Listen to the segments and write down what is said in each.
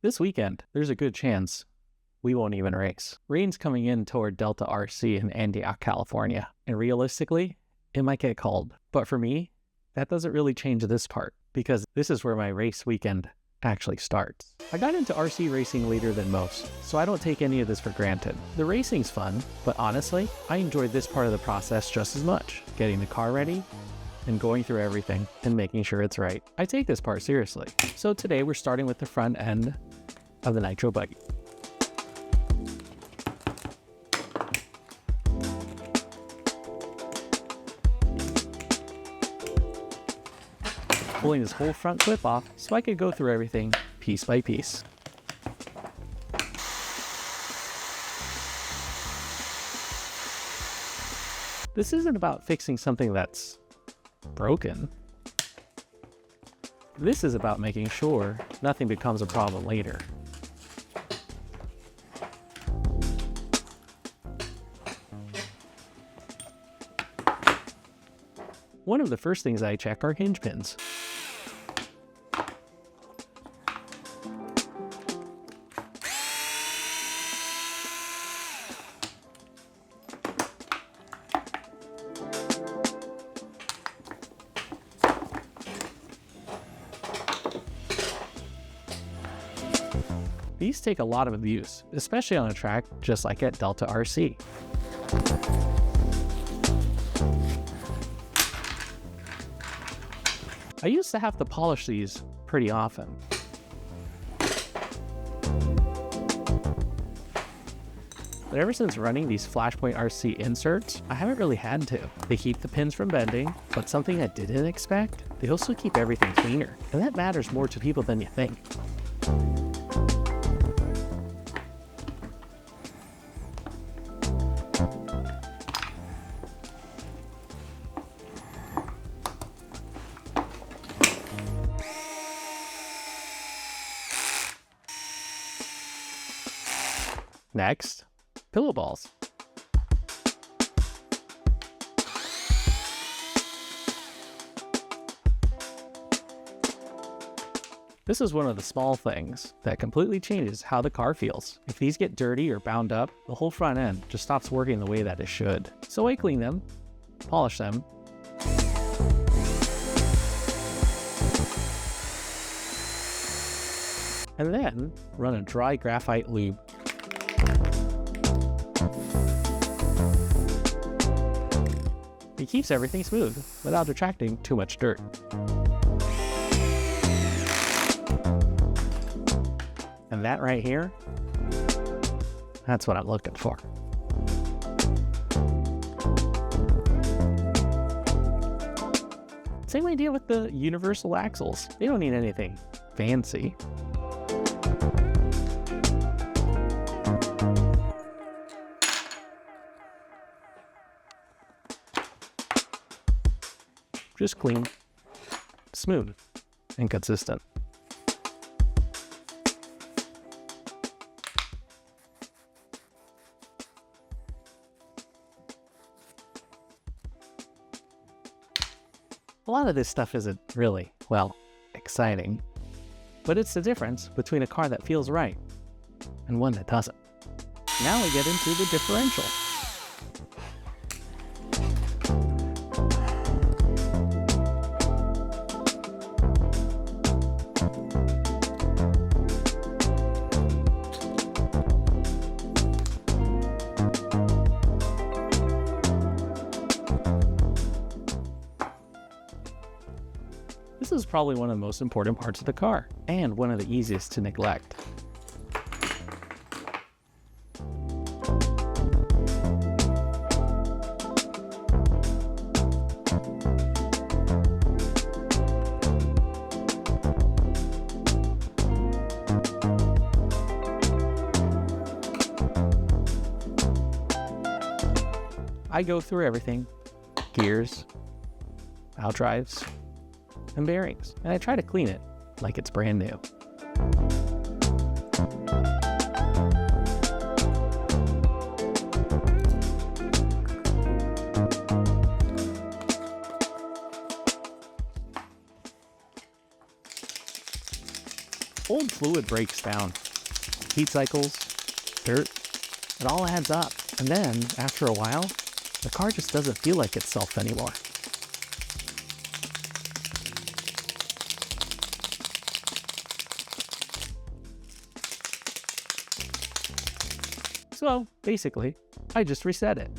This weekend, there's a good chance we won't even race. Rain's coming in toward Delta RC in Antioch, California, and realistically, it might get cold. But for me, that doesn't really change this part, because this is where my race weekend actually starts. I got into RC racing later than most, so I don't take any of this for granted. The racing's fun, but honestly, I enjoyed this part of the process just as much. Getting the car ready, and going through everything, and making sure it's right. I take this part seriously. So today we're starting with the front end of the Nitro buggy. Pulling this whole front clip off so I could go through everything piece by piece. This isn't about fixing something that's broken. This is about making sure nothing becomes a problem later. One of the first things I check are hinge pins. These take a lot of abuse, especially on a track just like at Delta RC. I used to have to polish these pretty often. But ever since running these Flashpoint RC inserts, I haven't really had to. They keep the pins from bending, but something I didn't expect, they also keep everything cleaner. And that matters more to people than you think. Next, pillow balls. This is one of the small things that completely changes how the car feels. If these get dirty or bound up, the whole front end just stops working the way that it should. So I clean them, polish them, and then run a dry graphite lube. It keeps everything smooth without attracting too much dirt. And that right here, that's what I'm looking for. Same idea with the universal axles. They don't need anything fancy. Just clean, smooth, and consistent. A lot of this stuff isn't really, well, exciting, but it's the difference between a car that feels right and one that doesn't. Now we get into the differential. This is probably one of the most important parts of the car, and one of the easiest to neglect. I go through everything: gears, outdrives, and bearings, and I try to clean it like it's brand new. Old fluid breaks down. Heat cycles, dirt, it all adds up. And then, after a while, the car just doesn't feel like itself anymore. So, basically, I just reset it.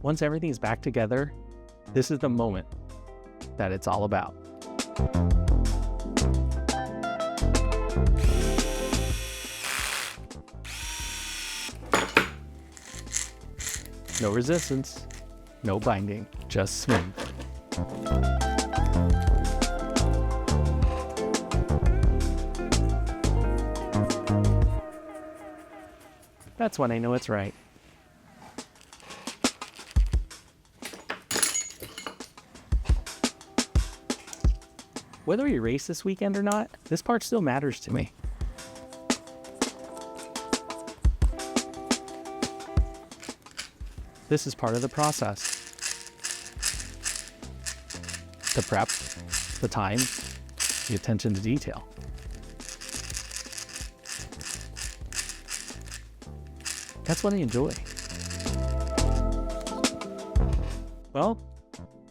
Once everything's back together, this is the moment that it's all about. No resistance, no binding, just smooth. That's when I know it's right. Whether we race this weekend or not, this part still matters to me. This is part of the process. The prep, the time, the attention to detail. That's what I enjoy. Well,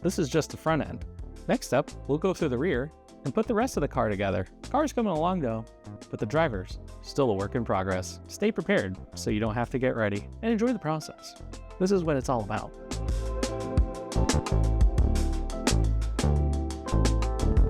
this is just the front end. Next up, we'll go through the rear and put the rest of the car together. The car's coming along though, but the driver's still a work in progress. Stay prepared so you don't have to get ready, and enjoy the process. This is what it's all about.